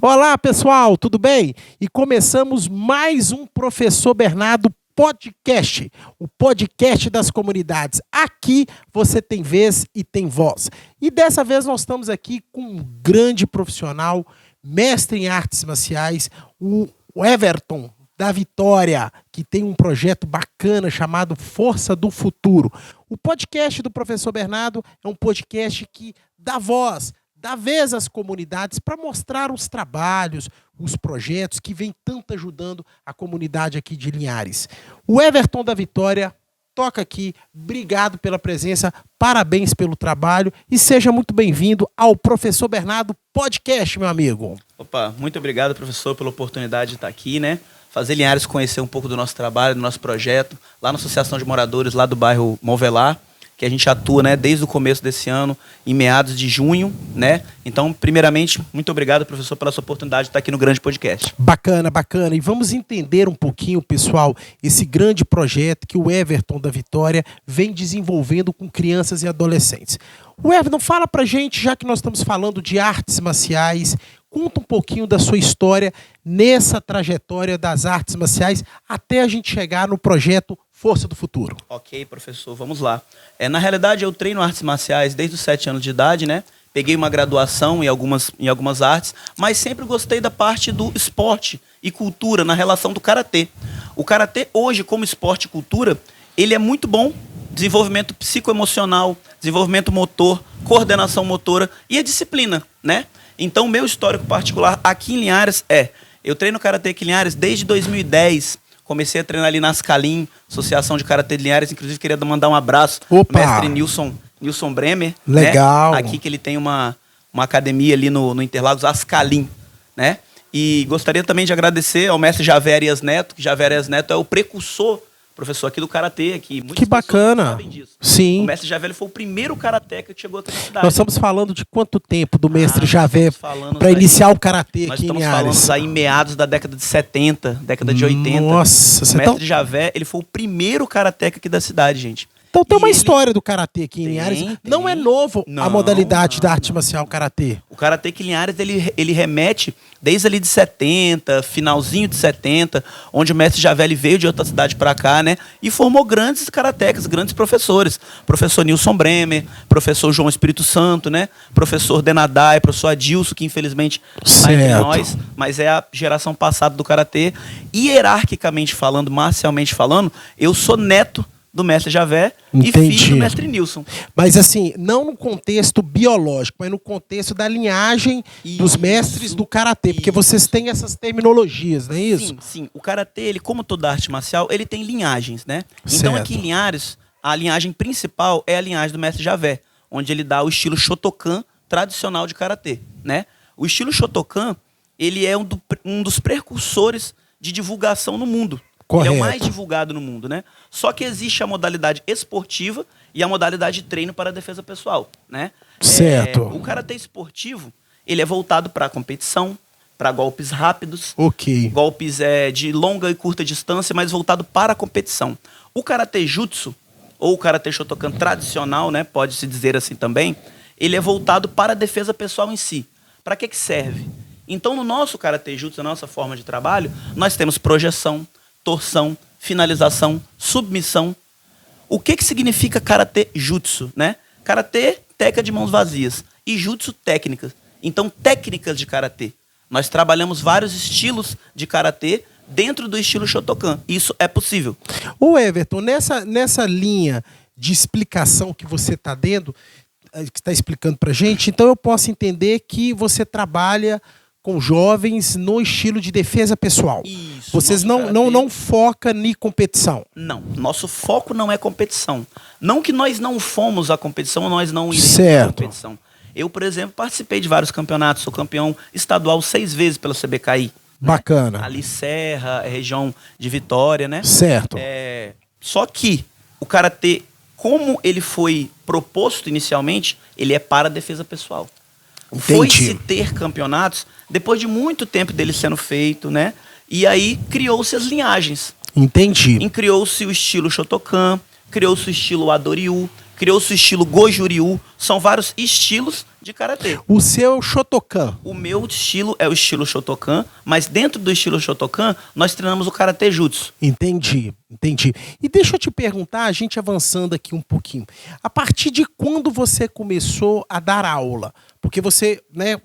Olá, pessoal, tudo bem? E começamos mais um Professor Bernardo Podcast, o podcast das comunidades. Aqui você tem vez e tem voz. E dessa vez nós estamos aqui com um grande profissional, mestre em artes marciais, o Everton da Vitória, que tem um projeto bacana chamado Força do Futuro. O podcast do Professor Bernardo é um podcast que dá voz, dá vez às comunidades para mostrar os trabalhos, os projetos que vêm tanto ajudando a comunidade aqui de Linhares. O Everton da Vitória toca aqui, obrigado pela presença, parabéns pelo trabalho e seja muito bem-vindo ao Professor Bernardo Podcast, meu amigo. Opa, muito obrigado, professor, pela oportunidade de estar aqui, né? Fazer Linhares conhecer um pouco do nosso trabalho, do nosso projeto, lá na Associação de Moradores, lá do bairro Movelar, que a gente atua, né, desde o começo desse ano, em meados de junho, né? Então, primeiramente, muito obrigado, professor, pela sua oportunidade de estar aqui no grande podcast. Bacana, bacana. E vamos entender um pouquinho, pessoal, esse grande projeto que o Everton da Vitória vem desenvolvendo com crianças e adolescentes. O Everton, fala pra gente, já que nós estamos falando de artes marciais, conta um pouquinho da sua história nessa trajetória das artes marciais até a gente chegar no projeto Força do Futuro. Ok, professor, vamos lá. Na realidade, eu treino artes marciais desde os 7 anos de idade, né? Peguei uma graduação em algumas artes, mas sempre gostei da parte do esporte e cultura na relação do karatê. O karatê hoje, como esporte e cultura, ele é muito bom. Desenvolvimento psicoemocional, desenvolvimento motor, coordenação motora e a disciplina, né? Então, meu histórico particular aqui em Linhares eu treino karatê aqui em Linhares desde 2010. Comecei a treinar ali na Ascalim, Associação de Karatê de Linhares. Inclusive, queria mandar um abraço ao mestre Nilson Bremer. Legal. Né? Aqui que ele tem uma academia ali no Interlagos, Ascalim, né? E gostaria também de agradecer ao mestre Javé Arias Neto, que Javé Arias Neto é o precursor, professor aqui do karatê, aqui. Que bacana. Sabem disso. Sim. O mestre Javé foi o primeiro karateca que chegou até a cidade. Nós estamos falando de quanto tempo do mestre Javé para iniciar o karatê nós aqui em estamos Linhares? falando aí em meados da década de 70, década de 80. Nossa, o mestre Javé, ele foi o primeiro karateca aqui da cidade, gente. Então tem uma história do karatê aqui em Linhares. Não é novo a modalidade da arte marcial karatê. O karatê aqui em Linhares, ele remete desde ali de 70, finalzinho de 70, onde o mestre Javé veio de outra cidade para cá, né? E formou grandes karatecas, grandes professores. Professor Nilson Bremer, professor João Espírito Santo, né? Professor Denadai, professor Adilson, que infelizmente está entre nós, mas é a geração passada do karatê. Hierarquicamente falando, marcialmente falando, eu sou neto do mestre Javé e filho do mestre Nilson. Mas assim, não no contexto biológico, mas no contexto da linhagem dos mestres do karatê, porque vocês têm essas terminologias, não é isso? Sim, sim. O karatê, ele, como toda arte marcial, ele tem linhagens, né? Então aqui em Linhares, a linhagem principal é a linhagem do mestre Javé, onde ele dá o estilo Shotokan tradicional de karatê, né? O estilo Shotokan, ele é um dos precursores de divulgação no mundo. Correto. Ele é o mais divulgado no mundo, né? Só que existe a modalidade esportiva e a modalidade de treino para a defesa pessoal, né? Certo. O karatê esportivo, ele é voltado para a competição, para golpes rápidos, golpes de longa e curta distância, mas voltado para a competição. O karatê jutsu, ou o karatê Shotokan tradicional, né? Pode-se dizer assim também, ele é voltado para a defesa pessoal em si. Para que serve? Então, no nosso karatê jutsu, na nossa forma de trabalho, nós temos projeção, torção, finalização, submissão. O que significa karatê jutsu, né? Karatê, técnica de mãos vazias. E jutsu, técnicas. Então, técnicas de karatê. Nós trabalhamos vários estilos de karatê dentro do estilo Shotokan. Isso é possível. Ô Everton, nessa linha de explicação que você está dando, que está explicando pra gente, então eu posso entender que você trabalha com jovens no estilo de defesa pessoal. Isso. Vocês não focam em competição. Não, nosso foco não é competição. Não que nós não fomos à competição, nós não iremos à competição. Eu, por exemplo, participei de vários campeonatos, sou campeão estadual 6 vezes pela CBKI. Bacana. Né? Ali Serra, região de Vitória, né? Certo. Só que o karatê, como ele foi proposto inicialmente, ele é para a defesa pessoal. Foi-se ter campeonatos depois de muito tempo dele sendo feito, né? E aí criou-se as linhagens. Entendi. E criou-se o estilo Shotokan, criou-se o estilo Adoryu, criou-se o estilo Goju-Ryu. São vários estilos de karatê. O seu é o Shotokan. O meu estilo é o estilo Shotokan, mas dentro do estilo Shotokan, nós treinamos o karatê jutsu. Entendi. E deixa eu te perguntar, a gente avançando aqui um pouquinho. A partir de quando você começou a dar aula? Porque você, né,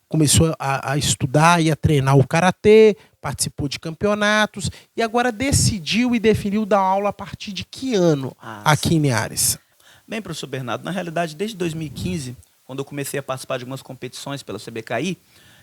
começou a estudar e a treinar o karatê, participou de campeonatos e agora decidiu e definiu dar aula a partir de que ano aqui em Linhares? Bem, professor Bernardo, na realidade, desde 2015, quando eu comecei a participar de algumas competições pela CBKI,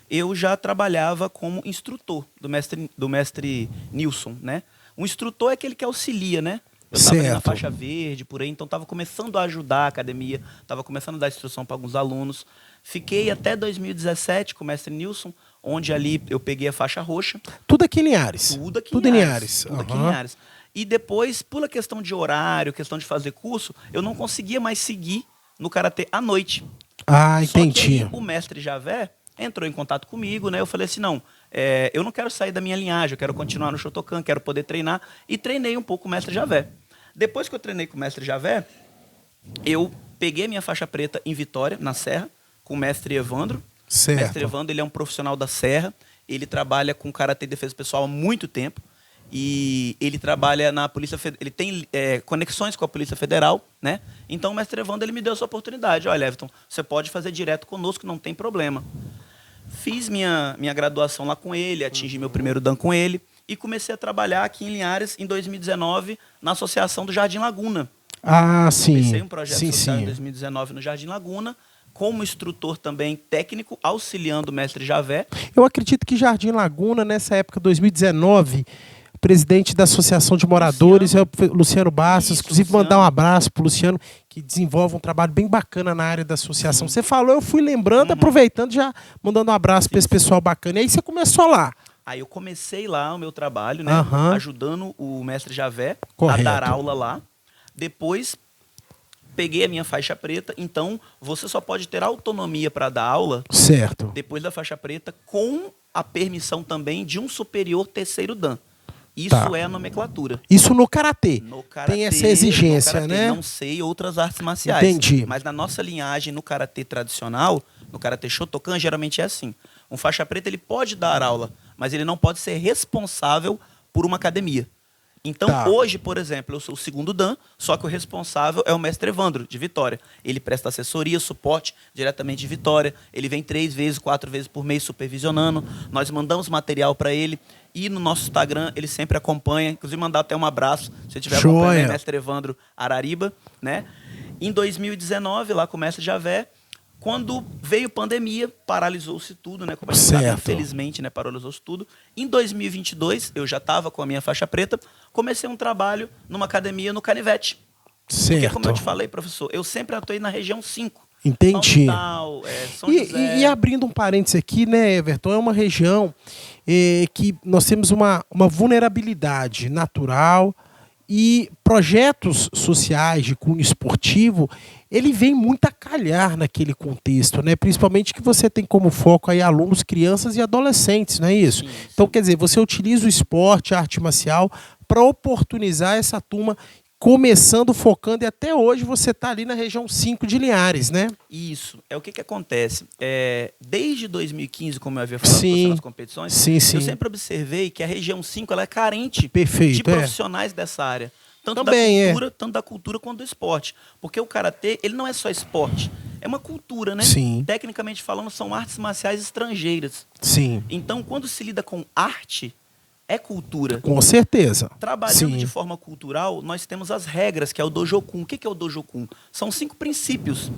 eu já trabalhava como instrutor do mestre Nilson, né? O instrutor é aquele que auxilia, né? Eu estava na faixa verde, por aí, então estava começando a ajudar a academia, estava começando a dar instrução para alguns alunos. Fiquei até 2017 com o mestre Nilson, onde ali eu peguei a faixa roxa. Tudo aqui em Linhares? Tudo em Linhares. Tudo aqui em Linhares. E depois, pela questão de horário, questão de fazer curso, eu não conseguia mais seguir no karatê à noite. Entendi. Só que o mestre Javé entrou em contato comigo, né? Eu falei assim, não, eu não quero sair da minha linhagem, eu quero continuar no Shotokan, quero poder treinar. E treinei um pouco com o mestre Javé. Depois que eu treinei com o mestre Javé, eu peguei minha faixa preta em Vitória, na Serra, com o mestre Evandro. Certo. O mestre Evandro, ele é um profissional da Serra, ele trabalha com karatê e defesa pessoal há muito tempo. E ele trabalha na Polícia Federal, ele tem conexões com a Polícia Federal, né? Então o mestre Evandro, ele me deu essa oportunidade. Olha, Everton, você pode fazer direto conosco, não tem problema. Fiz minha graduação lá com ele, atingi meu primeiro dan com ele e comecei a trabalhar aqui em Linhares em 2019 na Associação do Jardim Laguna. Sim. Comecei um projeto social em 2019 no Jardim Laguna, como instrutor também técnico, auxiliando o mestre Javé. Eu acredito que Jardim Laguna, nessa época, 2019... presidente da Associação de Moradores, Luciano Bastos. Inclusive, mandar um abraço para o Luciano, que desenvolve um trabalho bem bacana na área da associação. Você falou, eu fui lembrando, aproveitando, já mandando um abraço para esse pessoal bacana. E aí você começou lá. Aí eu comecei lá o meu trabalho, né, ajudando o mestre Javé a dar aula lá. Depois, peguei a minha faixa preta. Então, você só pode ter autonomia para dar aula depois da faixa preta, com a permissão também de um superior terceiro dan. Isso é a nomenclatura. Isso no karatê. Tem essa exigência, né? Não sei outras artes marciais. Entendi. Mas na nossa linhagem, no karatê tradicional, no karatê Shotokan, geralmente é assim. Um faixa preta, ele pode dar aula, mas ele não pode ser responsável por uma academia. Então, hoje, por exemplo, eu sou o segundo dan, só que o responsável é o mestre Evandro, de Vitória. Ele presta assessoria, suporte diretamente de Vitória. Ele vem 3 vezes, 4 vezes por mês supervisionando. Nós mandamos material para ele. E no nosso Instagram, ele sempre acompanha. Inclusive, mandar até um abraço, se tiver acompanhando, mestre Evandro Arariba, né? Em 2019, lá com o mestre Javé, quando veio pandemia, paralisou-se tudo, né? Como a gente sabe, infelizmente, né? Paralisou-se tudo. Em 2022, eu já estava com a minha faixa preta, comecei um trabalho numa academia no Canivete. Porque, como eu te falei, professor, eu sempre atuei na região 5. Entendi. São José. E abrindo um parênteses aqui, né, Everton, é uma região que nós temos uma vulnerabilidade natural e projetos sociais de cunho esportivo, ele vem muito a calhar naquele contexto, né? Principalmente que você tem como foco aí alunos, crianças e adolescentes, não é isso? Sim. Então, quer dizer, você utiliza o esporte, a arte marcial, para oportunizar essa turma, começando, focando, e até hoje você está ali na região 5 de Linhares, né? Isso. O que acontece? Desde 2015, como eu havia falado nas competições, eu sempre observei que a região 5 ela é carente de profissionais dessa área. Tanto da cultura quanto do esporte. Porque o karatê, ele não é só esporte. É uma cultura, né? Sim. Tecnicamente falando, são artes marciais estrangeiras. Sim. Então, quando se lida com arte, é cultura. Com certeza. Trabalhando de forma cultural, nós temos as regras, que é o Dojokun. O que é o Dojokun? São 5 princípios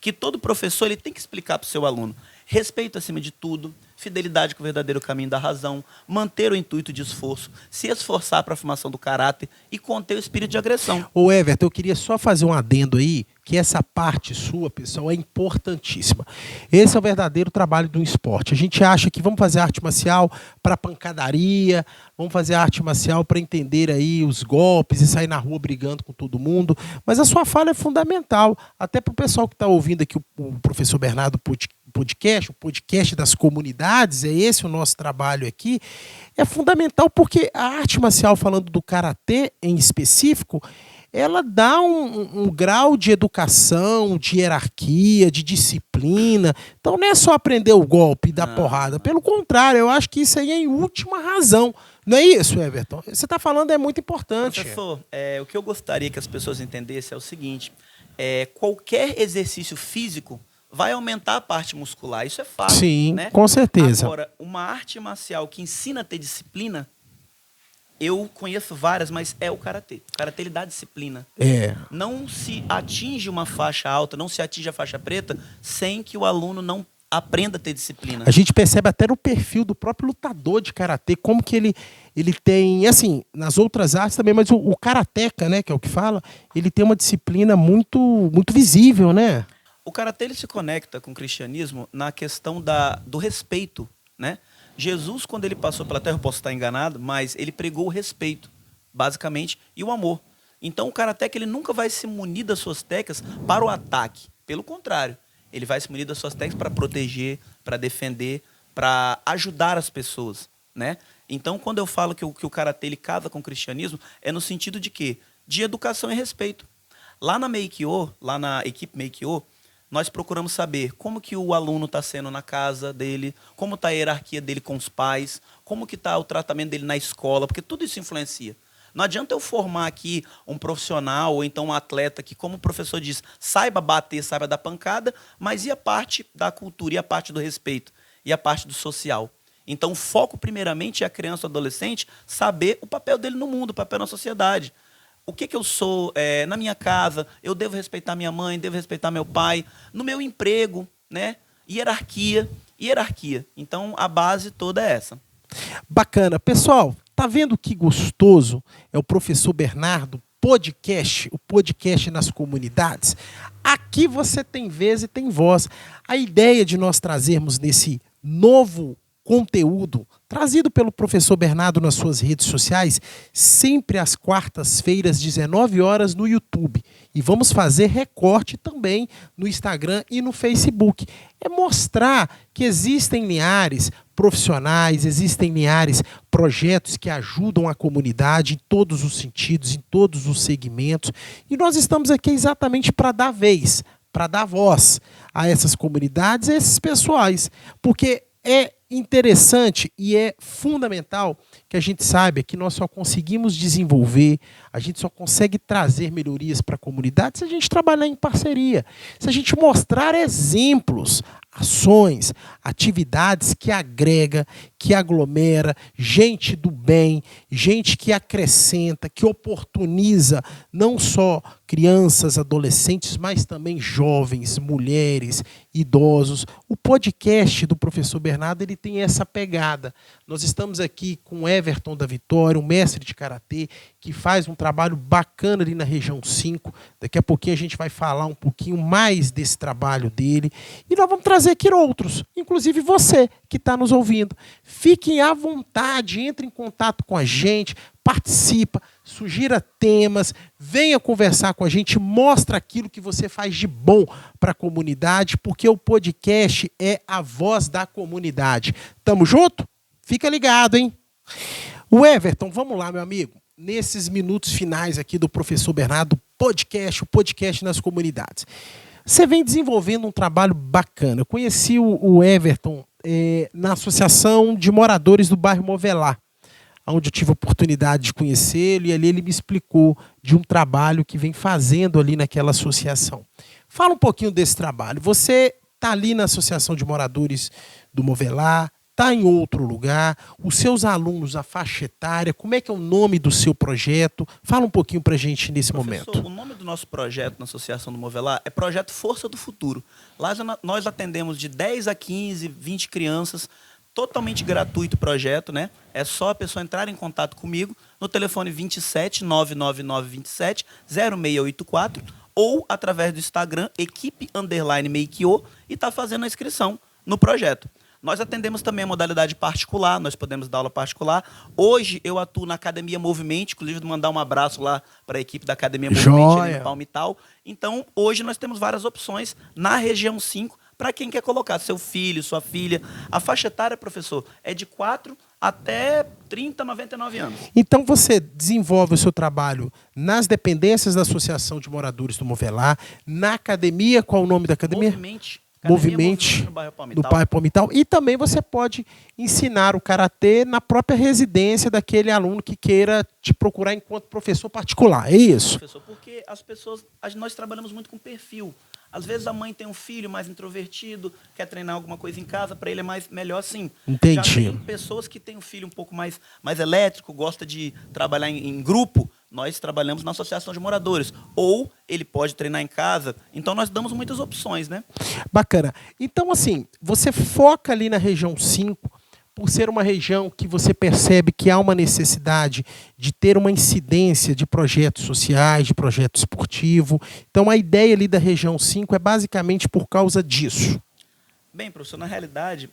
que todo professor ele tem que explicar para o seu aluno. Respeito acima de tudo, fidelidade com o verdadeiro caminho da razão, manter o intuito de esforço, se esforçar para a formação do caráter e conter o espírito de agressão. Ô Everton, eu queria só fazer um adendo aí, que essa parte sua, pessoal, é importantíssima. Esse é o verdadeiro trabalho do esporte. A gente acha que vamos fazer arte marcial para pancadaria, vamos fazer arte marcial para entender aí os golpes e sair na rua brigando com todo mundo, mas a sua fala é fundamental, até para o pessoal que está ouvindo aqui o professor Bernardo podcast, o podcast das comunidades, é esse o nosso trabalho aqui, é fundamental porque a arte marcial, falando do karatê em específico, ela dá um grau de educação, de hierarquia, de disciplina. Então não é só aprender o golpe e dar porrada. Pelo contrário, eu acho que isso aí é em última razão. Não é isso, Everton? Você está falando é muito importante. Professor, o que eu gostaria que as pessoas entendessem é o seguinte, qualquer exercício físico vai aumentar a parte muscular, isso é fato. Sim, né? Com certeza. Agora, uma arte marcial que ensina a ter disciplina, eu conheço várias, mas é o karatê. O karatê ele dá disciplina. Não se atinge uma faixa alta, não se atinge a faixa preta sem que o aluno não aprenda a ter disciplina. A gente percebe até no perfil do próprio lutador de karatê, como que ele tem, assim, nas outras artes também, mas o karateca, né, que é o que fala, ele tem uma disciplina muito, muito visível, né? O karatê ele se conecta com o cristianismo na questão do respeito, né? Jesus, quando ele passou pela terra, eu posso estar enganado, mas ele pregou o respeito, basicamente, e o amor. Então o karateca ele nunca vai se munir das suas técnicas para o ataque. Pelo contrário, ele vai se munir das suas técnicas para proteger, para defender, para ajudar as pessoas, né? Então, quando eu falo que o karatê ele casa com o cristianismo, é no sentido de quê? De educação e respeito. Lá na Meikyo, lá na equipe Meikyo, nós procuramos saber como que o aluno está sendo na casa dele, como está a hierarquia dele com os pais, como que está o tratamento dele na escola, porque tudo isso influencia. Não adianta eu formar aqui um profissional ou então um atleta que, como o professor diz, saiba bater, saiba dar pancada, mas e a parte da cultura, e a parte do respeito, e a parte do social? Então, o foco primeiramente é a criança ou adolescente saber o papel dele no mundo, o papel na sociedade. O que eu sou na minha casa, eu devo respeitar minha mãe, devo respeitar meu pai, no meu emprego, né? Hierarquia. Então, a base toda é essa. Bacana. Pessoal, tá vendo que gostoso é o professor Bernardo podcast, o podcast nas comunidades? Aqui você tem vez e tem voz. A ideia de nós trazermos nesse novo conteúdo trazido pelo professor Bernardo nas suas redes sociais, sempre às quartas-feiras, 19 horas no YouTube. E vamos fazer recorte também no Instagram e no Facebook. É mostrar que existem Linhares profissionais, existem Linhares projetos que ajudam a comunidade em todos os sentidos, em todos os segmentos. E nós estamos aqui exatamente para dar vez, para dar voz a essas comunidades, a esses pessoais. Porque é interessante e é fundamental que a gente saiba que nós só conseguimos desenvolver, a gente só consegue trazer melhorias para a comunidade se a gente trabalhar em parceria, se a gente mostrar exemplos, ações, atividades que agrega, que aglomera, gente do bem, gente que acrescenta, que oportuniza não só crianças, adolescentes, mas também jovens, mulheres, idosos. O podcast do professor Bernardo ele tem essa pegada. Nós estamos aqui com o Everton da Vitória, um mestre de karatê, que faz um trabalho bacana ali na região 5. Daqui a pouquinho a gente vai falar um pouquinho mais desse trabalho dele. E nós vamos trazer aqui outros, inclusive você que está nos ouvindo. Fiquem à vontade, entre em contato com a gente, participa, sugira temas, venha conversar com a gente, mostra aquilo que você faz de bom para a comunidade, porque o podcast é a voz da comunidade. Tamo junto? Fica ligado, hein? O Everton, vamos lá, meu amigo. Nesses minutos finais aqui do professor Bernardo, podcast, o podcast nas comunidades. Você vem desenvolvendo um trabalho bacana. Eu conheci o Everton na Associação de Moradores do Bairro Movelar, onde eu tive a oportunidade de conhecê-lo, e ali ele me explicou de um trabalho que vem fazendo ali naquela associação. Fala um pouquinho desse trabalho. Você está ali na Associação de Moradores do Movelar, está em outro lugar, os seus alunos, a faixa etária, como é que é o nome do seu projeto? Fala um pouquinho para a gente nesse momento. O nome do nosso projeto na Associação do Movelar é Projeto Força do Futuro. Lá nós atendemos de 10 a 15, 20 crianças, totalmente gratuito o projeto, né? É só a pessoa entrar em contato comigo no telefone 27 999 27 0684 ou através do Instagram, equipe_Meikyo, e tá fazendo a inscrição no projeto. Nós atendemos também a modalidade particular, nós podemos dar aula particular. Hoje eu atuo na Academia Movimento, inclusive mandar um abraço lá para a equipe da Academia Movimento ali no Palmital. Então, hoje nós temos várias opções na região 5 para quem quer colocar seu filho, sua filha. A faixa etária, professor, é de 4 até 30, 99 anos. Então você desenvolve o seu trabalho nas dependências da Associação de Moradores do Movelar, na academia, qual é o nome da academia? Movimente do bairro Palmital. E também você pode ensinar o karatê na própria residência daquele aluno que queira te procurar enquanto professor particular, é isso? Professor, porque as pessoas, nós trabalhamos muito com perfil. Às vezes a mãe tem um filho mais introvertido, quer treinar alguma coisa em casa, para ele é melhor assim. Entendi. Já tem pessoas que têm um filho um pouco mais elétrico, gosta de trabalhar em grupo, nós trabalhamos na associação de moradores. Ou ele pode treinar em casa, então nós damos muitas opções, né? Bacana. Então, assim, você foca ali na região 5, por ser uma região que você percebe que há uma necessidade de ter uma incidência de projetos sociais, de projeto esportivo. Então, a ideia ali da região 5 é basicamente por causa disso. Bem, professor, na realidade,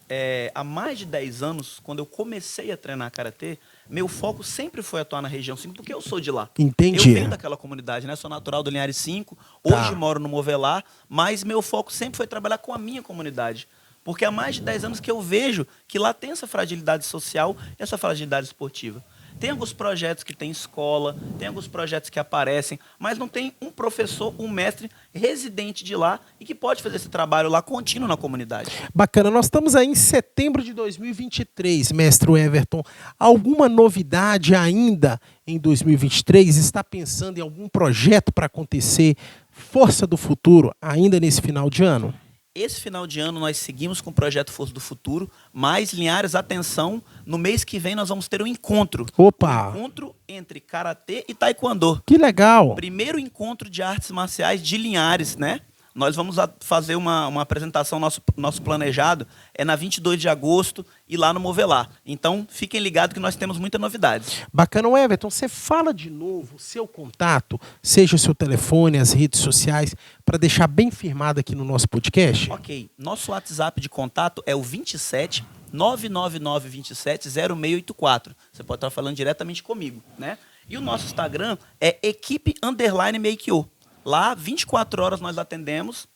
há mais de 10 anos, quando eu comecei a treinar karatê, meu foco sempre foi atuar na região 5, porque eu sou de lá. Entendi. Eu venho daquela comunidade, né? Sou natural do Linhares 5, hoje moro no Movelar, mas meu foco sempre foi trabalhar com a minha comunidade. Porque há mais de 10 anos que eu vejo que lá tem essa fragilidade social e essa fragilidade esportiva. Tem alguns projetos que tem escola, tem alguns projetos que aparecem, mas não tem um professor, um mestre residente de lá e que pode fazer esse trabalho lá contínuo na comunidade. Bacana. Nós estamos aí em setembro de 2023, mestre Everton. Alguma novidade ainda em 2023? Está pensando em algum projeto para acontecer? Força do Futuro ainda nesse final de ano? Esse final de ano nós seguimos com o projeto Força do Futuro, mas Linhares, atenção, no mês que vem nós vamos ter um encontro. Opa! Um encontro entre karatê e taekwondo. Que legal! Primeiro encontro de artes marciais de Linhares, né? Nós vamos fazer uma apresentação, nosso planejado é na 22 de agosto e lá no Movelar. Então, fiquem ligados que nós temos muitas novidades. Bacana, Everton. Você fala de novo o seu contato, seja o seu telefone, as redes sociais, para deixar bem firmado aqui no nosso podcast? Ok. Nosso WhatsApp de contato é o 27 999 27 0684. Você pode estar falando diretamente comigo, né? E o nosso Instagram é equipe_Make-O. Lá, 24 horas nós atendemos.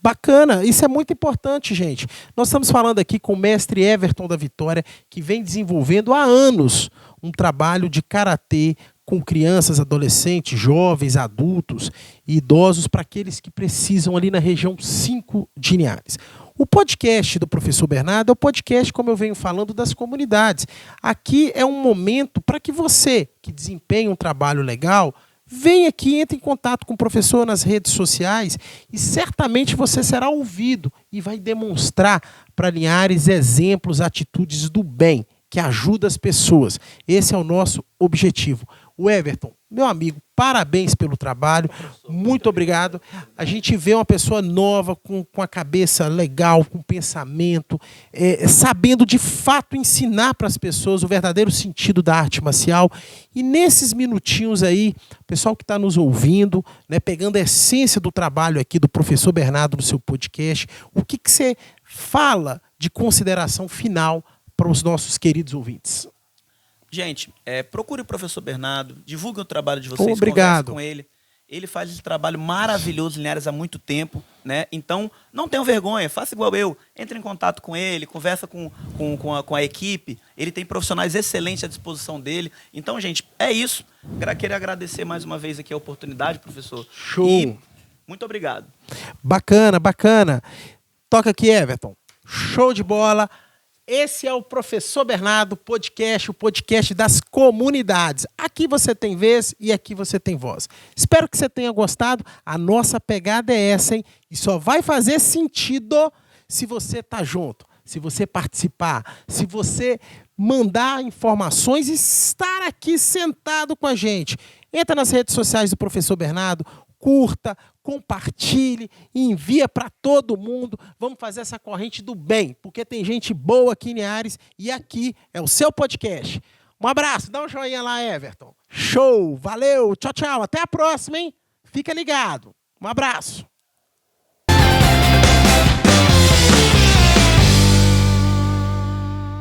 Bacana, isso é muito importante, gente. Nós estamos falando aqui com o mestre Everton da Vitória, que vem desenvolvendo há anos um trabalho de karatê com crianças, adolescentes, jovens, adultos e idosos, para aqueles que precisam ali na região 5 de Linhares. O podcast do professor Bernardo é o podcast, como eu venho falando, das comunidades. Aqui é um momento para que você, que desempenha um trabalho legal, venha aqui, entre em contato com o professor nas redes sociais e certamente você será ouvido e vai demonstrar para Linhares exemplos, atitudes do bem, que ajuda as pessoas. Esse é o nosso objetivo. O Everton, meu amigo, parabéns pelo trabalho, muito obrigado. A gente vê uma pessoa nova, com a cabeça legal, com pensamento, sabendo de fato ensinar para as pessoas o verdadeiro sentido da arte marcial. E nesses minutinhos aí, o pessoal que está nos ouvindo, né, pegando a essência do trabalho aqui do professor Bernardo no seu podcast, o que você fala de consideração final para os nossos queridos ouvintes? Gente, procure o professor Bernardo, divulgue o trabalho de vocês, obrigado. Converse com ele. Ele faz esse trabalho maravilhoso em Linhares há muito tempo, né? Então, não tenham vergonha, faça igual eu. Entre em contato com ele, conversa com a equipe. Ele tem profissionais excelentes à disposição dele. Então, gente, é isso. Queria agradecer mais uma vez aqui a oportunidade, professor. Show! E muito obrigado. Bacana, bacana. Toca aqui, Everton. Show de bola. Esse é o Professor Bernardo Podcast, o podcast das comunidades. Aqui você tem vez e aqui você tem voz. Espero que você tenha gostado. A nossa pegada é essa, hein? E só vai fazer sentido se você tá junto, se você participar, se você mandar informações e estar aqui sentado com a gente. Entra nas redes sociais do Professor Bernardo, curta, compartilhe, envia para todo mundo. Vamos fazer essa corrente do bem, porque tem gente boa aqui em Linhares e aqui é o seu podcast. Um abraço, dá um joinha lá, Everton. Show, valeu, tchau, tchau. Até a próxima, hein? Fica ligado. Um abraço.